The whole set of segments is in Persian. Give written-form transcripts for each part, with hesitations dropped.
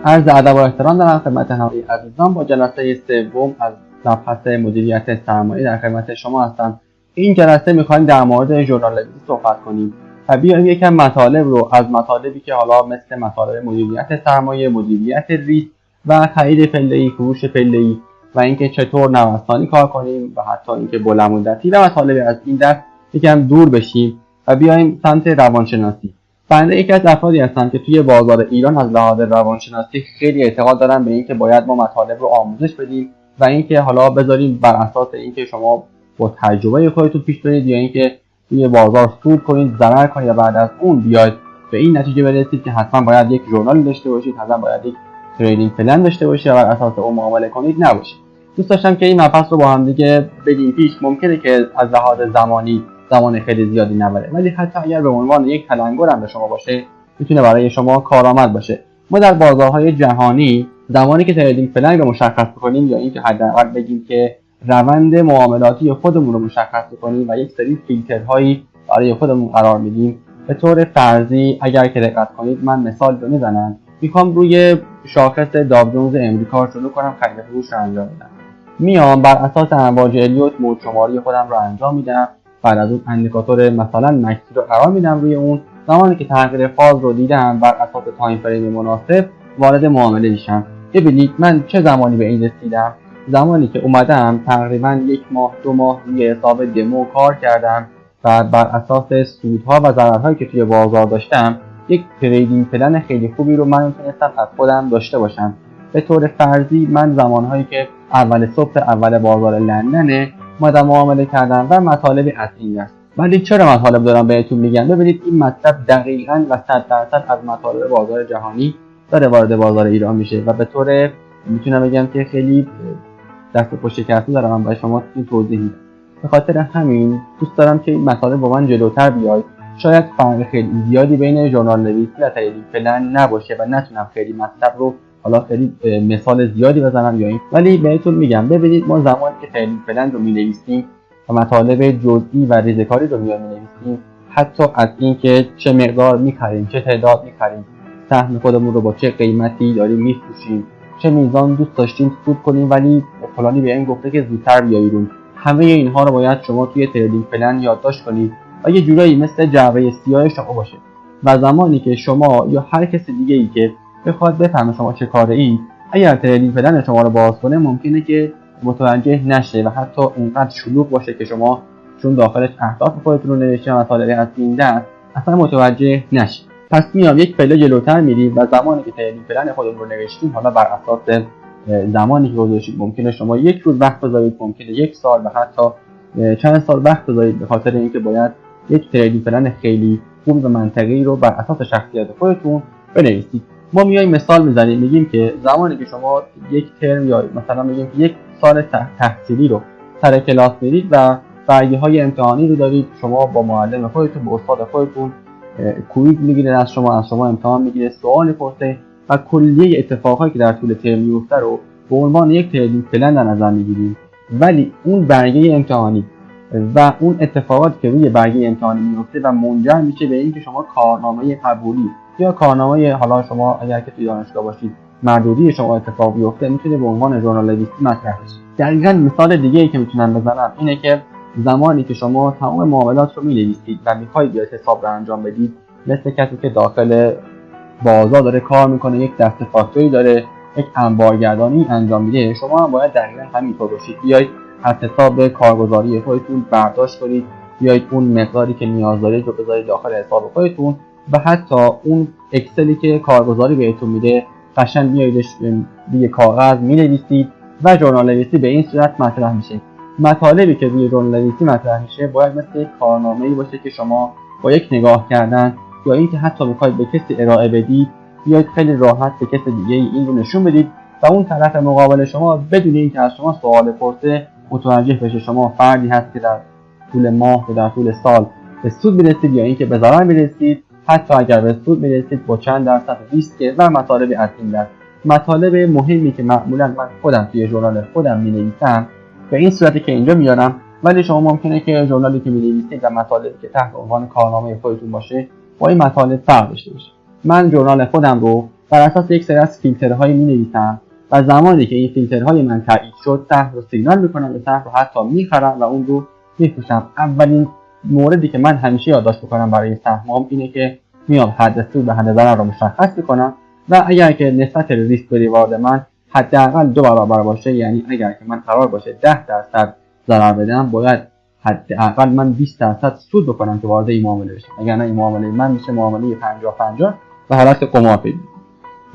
عرض ادب و احترام دارم خدمت همه عزیزان. با جلسه سوم از مبحث مدیریت سرمایه در خدمت شما هستم. این جلسه می‌خوایم در مورد ژورنالیستی صحبت کنیم و بیایم یکم مطالب رو از مطالبی که حالا مثل مطالب مدیریت سرمایه، مدیریت ریسک و خرید پله‌ای، فروش پله‌ای و اینکه چطور نوسانی کار کنیم و حتی اینکه بلند مدتی و مطالب از این دست یکم دور بشیم و بیایم سمت روانشناسی. بنده یکی از افرادی هستم که توی بازار ایران از لحاظ روانشناسی خیلی اعتقاد دارم به اینکه باید ما مطالب رو آموزش بدیم و اینکه حالا بذاریم بر اساس اینکه شما با تجربه خودتون پیش برید یا اینکه توی بازار سود کنید، ضرر کنید و بعد از اون بیاید به این نتیجه برسید که حتما باید یک ژورنال داشته باشید، حتما باید یک تریدینگ پلن داشته باشید و بر اساس اون معامله کنید نباشید. دوست داشتم که این مبحث رو با هم دیگه بدیم پیش. ممکنه که از لحاظ زمان خیلی زیادی نبره، ولی حتی اگر به عنوان یک تلنگر هم به شما باشه میتونه برای شما کارآمد باشه. ما در بازارهای جهانی زمانی که تریدینگ پلن رو مشخص کنیم یا اینکه حداقل بگیم که روند معاملاتی خودمون رو مشخص کنیم و یک سری فیلترهایی برای خودمون قرار میدیم، به طور فرضی اگر که دقت کنید من مثال رو میزنم، میخوام روی شاخص داو جونز امریکا شروع کنم خرید فروش رو انجام بدم. میام بر اساس امواج الیوت موج شماری خودم رو انجام میدم، بعد از اون اندیکاتور مثلا مکسی رو قرار میدم روی اون. زمانی که تغییر فاز رو دیدم بر اساس تایم فریم مناسب وارد معامله میشم. ببینید من چه زمانی به این رسیدم؟ زمانی که اومدم تقریبا 1 ماه 2 ماه روی حساب دمو کار کردم و بر اساس سودها و ضررهایی که توی بازار داشتم یک تریدینگ پلن خیلی خوبی رو من میتونستم از خودم داشته باشم. به طور فرضی من زمانهایی که اول صبح اول بازار لندن اومدم معامله کردم و مطالب از این است. ولی چرا مطالب دارم بهتون میگم؟ ببینید این مطلب دقیقاً و 100% از مطالب بازار جهانی داره وارد بازار ایران میشه و به طور میتونم بگم که خیلی دست و پا شکسته دارم من برای شما این توضیح میدم. به خاطر همین دوست دارم که این مطالب با من جلوتر بیاید. شاید فرق خیلی زیادی بین ژورنال نویسی و تریدینگ پلن نباشه و نتونم خیلی مطلب رو حالا خیلی مثال زیادی بزنم یا این، ولی بهتون میگم ببینید ما زمانی که تریدینگ پلن رو مینویسیم و مطالب جزئی و ریزکاری رو مینویسیم، حتی از اینکه چه مقدار میخریم، چه تعداد میخریم، سهم خودمون رو با چه قیمتی داریم میفروشیم، چه میزان دوست داشتیم سود کنیم ولی فلانی به این گفته که زودتر بیایید، همه اینها رو باید شما توی تریدینگ پلن یادداشت کنید و یه جورایی مثل جعبه سیاه شما باشه. و زمانی که شما یا هر کسی دیگه ای که بخواد بفهمه شما چه کاره اید، اگر تریدینگ پلن شما رو باز کنه ممکنه که متوجه نشه و حتی اونقدر شلوغ باشه که شما چون داخلش اهداف خودتون رو نوشتید و مطالب از این دست اصلا متوجه نشید. پس میام یک پله جلوتر میریم و زمانی که تریدینگ پلن خودمون رو نوشتیم، حالا بر اساس زمانی که گذاشتید ممکنه شما 1 روز وقت بذارید، ممکنه 1 سال و حتی چند سال وقت بذارید، به خاطر اینکه باید یک تریدینگ پلن خیلی خوب و منطقی رو بر اساس شخصیت خودتون بنویسید. ما میایم مثال میزنیم میگیم که زمانی که شما یک ترم یا مثلا میگیم که 1 سال تحصیلی رو سر کلاس میرید و برگه‌های امتحانی رو دارید، شما با معلم خودتون با استاد خودتون کویز میگیرید، از شما امتحان میگیره، سوال میپرسه و کلیه اتفاقایی که در طول ترم میفته رو به عنوان یک تریدینگ پلن در نظر میگیریم. ولی اون برگه امتحانی و اون اتفاقاتی که روی برگه امتحانی میفته و منجر میشه به اینکه شما کارنامه قبولی یا کارنامه حالا شما اگر که توی دانشگاه باشید مردودی شما اتفاق بیفته میتونه به عنوان ژورنال نویسی مطرح بشه. دقیقاً مثال دیگه ای که میتونم بزنم اینه که زمانی که شما تمام معاملات رو می‌نویسید و می‌خواید بیاید حساب رو انجام بدید، مثل کسی که داخل بازار داره کار میکنه، یک دست فاکتوری داره، یک انبارگردانی انجام میده، شما هم باید دقیقاً همینطور باشید. بیاید از حساب کارگزاری خودتون برداشت کنید، بیاید اون مقداری که نیاز دارید رو بذارید داخل حساب خودتون و حتی اون اکسلی که کارگزاری بهتون میده قشنگ میاییدش روی کاغذ مینویسید و ژورنال نویسی به این صورت مطرح میشه. مطالبی که روی ژورنال نویسی مطرح میشه باید مثل یک کارنامه‌ای باشه که شما با یک نگاه کردن یا اینکه حتی میخواید به کسی ارائه بدید، بیاید خیلی راحت به کسی دیگه این رو نشون بدید و اون طرف مقابل شما بدون اینکه از شما سوال پرسه متوجه بشه شما فردی هست که در طول ماه یا در طول سال به سود میرسید یا اینکه به ضرر میرسید. حتی اگر به سود میرسید با چند درصد ریسک و مطالب از این دست. مطالب مهمی که معمولا من خودم توی ژورنال خودم مینویسم به این صورتی که اینجا میارم، ولی شما ممکنه که ژورنالی که مینویسید و مطالبی که تحت عنوان کارنامه خودتون باشه با این مطالب فرق داشته باشه. من ژورنال خودم رو بر اساس یک سری از فیلترهایی می‌نویسم و زمانی که این فیلترهای من تایید شد سهم رو سیگنال میکنم به سهم رو حتی میخرم و اون رو میفروشم. اولین موردی که من همیشه یادداشت میکنم برای سهمام اینه که میام حد سود و حد ضرر رو مشخص میکنم و اگر که نسبت ریسک به ریوارد من حداقل 2 برابر باشه، یعنی اگر که من قرار باشه 10% ضرر بدم باید حداقل من 20% سود بکنم که وارد این معامله بشم، اگر نه این معامله من میشه معامله 50-50 و حالت قمار پیدا.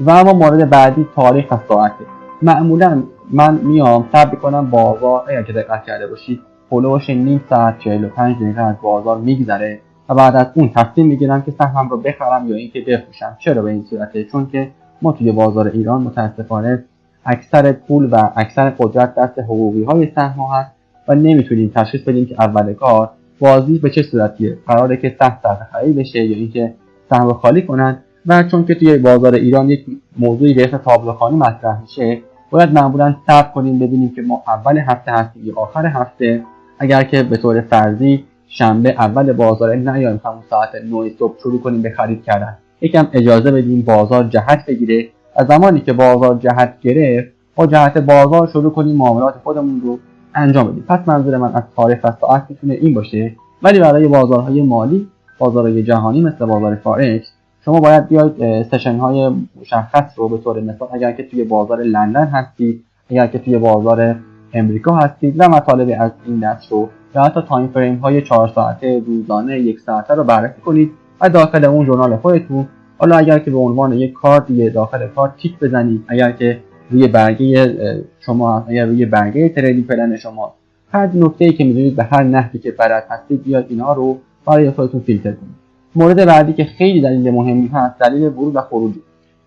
و اما مورد بعدی تاریخ و ساعته. معمولا من میام صبر کنم بازار، اگر که دقت کرده باشید هولوش نیم ساعت 45 دقیقه از بازار میگذره و بعد از اون تصمیم میگیرم که سهمم رو بخرم یا اینکه بفروشم. چرا به این صورته؟ چون که ما توی بازار ایران متاسفانه اکثر پول و اکثر قدرت دست حقوقی های سهم ها هست و نمیتونیم تشخیص بدیم که اول کار بازی به چه صورتیه، قراره که سهم خرید بشه یا اینکه سهم رو خالی کنن. و چون که توی بازار ایران یک موضوعی به اسم تابلوخوانی مطرح میشه، باید معمولا صبر کنیم ببینیم که ما اول هفته هستیم یا آخر هفته. اگر که به طور فرضی شنبه اول بازار نیایم همون ساعت 9 صبح شروع کنیم به خرید کردن، یکم اجازه بدیم بازار جهت بگیره و زمانی که بازار جهت گرفت با جهت بازار شروع کنیم معاملات خودمون رو انجام بدیم. پس منظور من از تاریخ و ساعت میتونه این باشه، ولی برای بازارهای مالی، بازارهای جهانی مثل بازار فارکس، شما باید بیاید سشن های مشخص رو، به طور مثال اگر که توی بازار لندن هستید، اگر که توی بازار امریکا هستید و مطالب از این دست رو یا حتی تایم فریم های 4 ساعته، روزانه، 1 ساعته رو بررسی کنید و داخل اون ژورنال خودتون، حالا اگر که به عنوان یک کارت دیگه داخل کارت تیک بزنید، اگر که روی برگه شما، اگر روی برگه تریدینگ پلن شما هر نکته‌ای که می‌دونید به هر نحوی که بلد هستید بیاد اینا رو برای خودتون فیلتر کنید. مورد بعدی که خیلی دلیل مهمی هست دلیل ورود و خروج.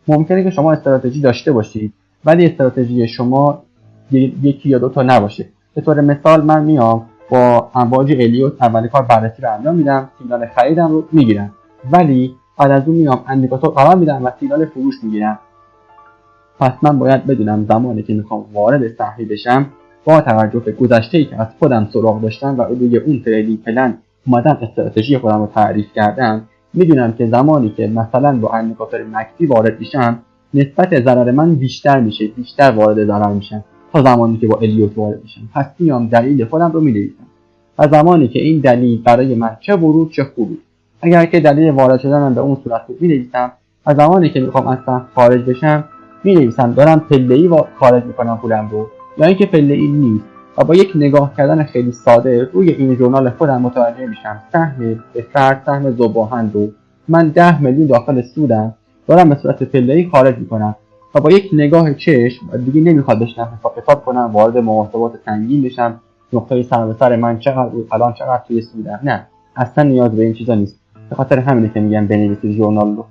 ممکنه که شما استراتژی داشته باشید ولی استراتژی شما یکی یا 2 تا نباشه. به طور مثال من میام با امواج الیوت اول کار بررسی رو انجام میدم، سیگنال خریدم رو میگیرم، ولی بعد از اون میام اندیکاتور قرار میدم و سیگنال فروش میگیرم. پس من باید بدونم زمانی که میخوام وارد سهمی بشم با توجه به گذشته‌ای که از خودم سراغ داشتم و روی اون تریدینگ پلن اومدم استراتژی خودم رو تعریف کردم، میدونم که زمانی که مثلا با اندیکاتور مکسی وارد میشم نسبت ضرر من بیشتر میشه، بیشتر وارد ضرر میشم تا زمانی که با الیوت وارد میشم. پس میام دلیل خودم رو مینویسم و زمانی که این دلیل برای من چه ورود چه خروج، اگر که دلیل وارد شدنم به اون صورت رو مینویسم و زمانی که میخوام اصلا خارج بشم مینویسم دارم پله‌ای خارج میکنم پولم رو یا اینکه پله‌ای نیست و با یک نگاه کردن خیلی ساده روی این ژورنال خودم متوجه میشم سهم به فرد، سهم ذوب‌آهن رو من 10 میلیون داخل سودم دارم به صورت پله‌ای خارج میکنم و با یک نگاه چشم دیگه نمیخواد بشنم حساب کنم وارد محاسبات سنگین بشم، نقطه سر به سر من چقدر بود، الان چقدر توی سودم. نه، اصلا نیاز به این چیزا نیست. به خاطر همینه که میگم بنویسید ژورنال رو.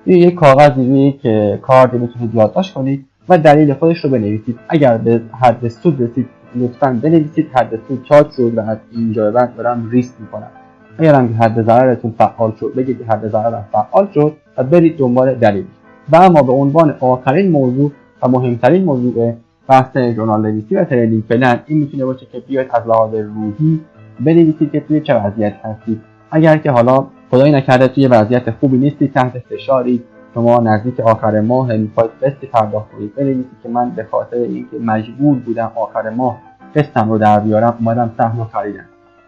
یک کاغذی روی یک کارت میتونید یادداشت کنید و دلیل خودش رو بنویسید. اگر به حد سود رسید لطفاً بنویسید حد سود چارت شد و از اینجا به بعد دارم ریسک میکنم. اگر هم حد ضررتون فعال شد بگید حد ضررم فعال شد و برید دنبال دلیل. و اما به عنوان آخرین موضوع و مهمترین موضوع بحث ژورنال نویسی و تریدینگ پلن این میتونه باشه که بیاید از لحاظ روحی بنویسید که توی چه وضعیت هستید. اگر که حالا خدایی نکرده توی وضعیت خوبی نیستی، تحت فشاری، شما نزدیک آخر ماه میخواید قسطی پرداخت کنید، بنویسید که من به خاطر اینکه مجبور بودم آخر ماه قسطم رو در بیارم اومدم سهم رو خریدم،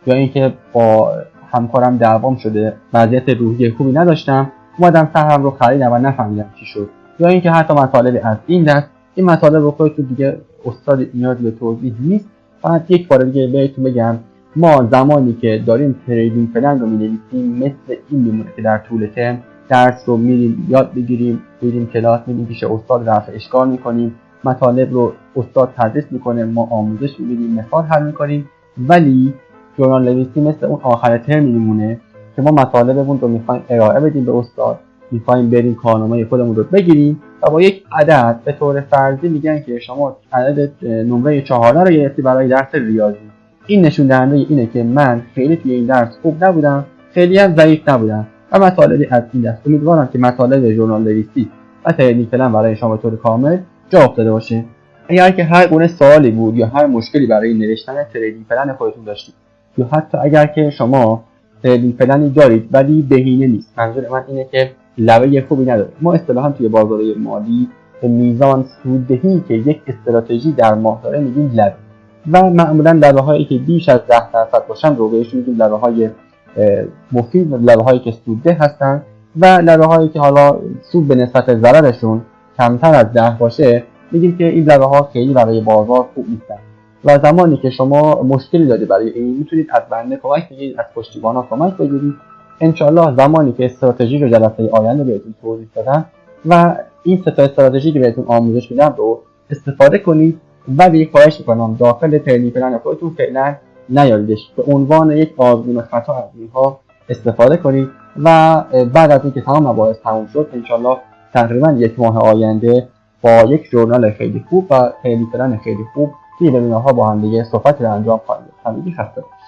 یا اینکه با همکارم دعوام شده وضعیت روحی خوبی نداشتم اومدم سهم رو خریدم و نفهمیدم چی شد، یا اینکه حتی مطالب از این دست. این مطالب رو خودتون دیگه استاد نیازی به توضیح نیست. فقط یک بار دیگه بهتون بگم ما زمانی که داریم تریدینگ پلن رو می‌نویسیم مثل این میمونه که در طول ترم درس رو میریم یاد بگیریم، میریم کلاس، میریم پیش استاد رفع اشکال میکنیم، مطالب رو استاد تدریس میکنه، ما آموزش می‌بینیم، مثال حل میکنیم. ولی ژورنال نویسی مثل اون آخر ترم میمونه که ما مطالبمون رو میخوایم ارائه بدیم به استاد، میخوایم بریم کارنامه خودمون رو بگیریم و با یک عدد به طور فرضی میگن که شما عدد نمره 14 رو گرفتی برای درس ریاضی. این نشون دهنده اینه که من خیلی توی این درس خوب نبودم، خیلی هم ضعیف نبودم و مطالبی از این دست. امیدوارم که مطالب ژورنال نویسی و تریدینگ پلن برای شما به طور کامل جا افتاده باشه. اگر که هر گونه سوالی بود یا هر مشکلی برای نوشتن تریدینگ پلن خودتون داشتید یا حتی اگر که شما تریدینگ پلنی دارید ولی بهینه نیست، منظور من اینه که لبه خوبی نداره. ما اصطلاحاً توی بازارهای مالی به میزان سوددهی که یک استراتژی در ماه داره میگیم لبه، و معمولا لبه‌هایی که بیش از 10% باشن رو بهشون میگیم لبه‌های مفید، لبه‌هایی که سودده هستن، و لبه‌هایی که حالا سود به نسبت ضررشون کمتر از 10 باشه میگیم که این لبه‌ها خیلی برای بازار خوب نیستن. و زمانی که شما مشکلی دارید برای این، میتونید از بنده کمک بگیرید، از پشتیبان‌ها کمک بگیرید. انشالله زمانی که استراتژی رو جلسه آینده بهتون توضیح دادم و این سه تا استراتژی که بهتون آموزش میدم رو استفاده کنید، ولی یک خواهش میکنم داخل تریدینگ پلن خودتون فعلا نیاریدش، به عنوان یک آزمون خطا از اینها استفاده کنید و بعد از اینکه تمام مباحث تموم شد انشالله تقریبا یک ماه آینده با یک ژورنال خیلی خوب و تریدینگ پلن خیلی خوب توی وبینارها با هم دیگه صحبت رو انجام خواهیم داد. همگی خسته باشید.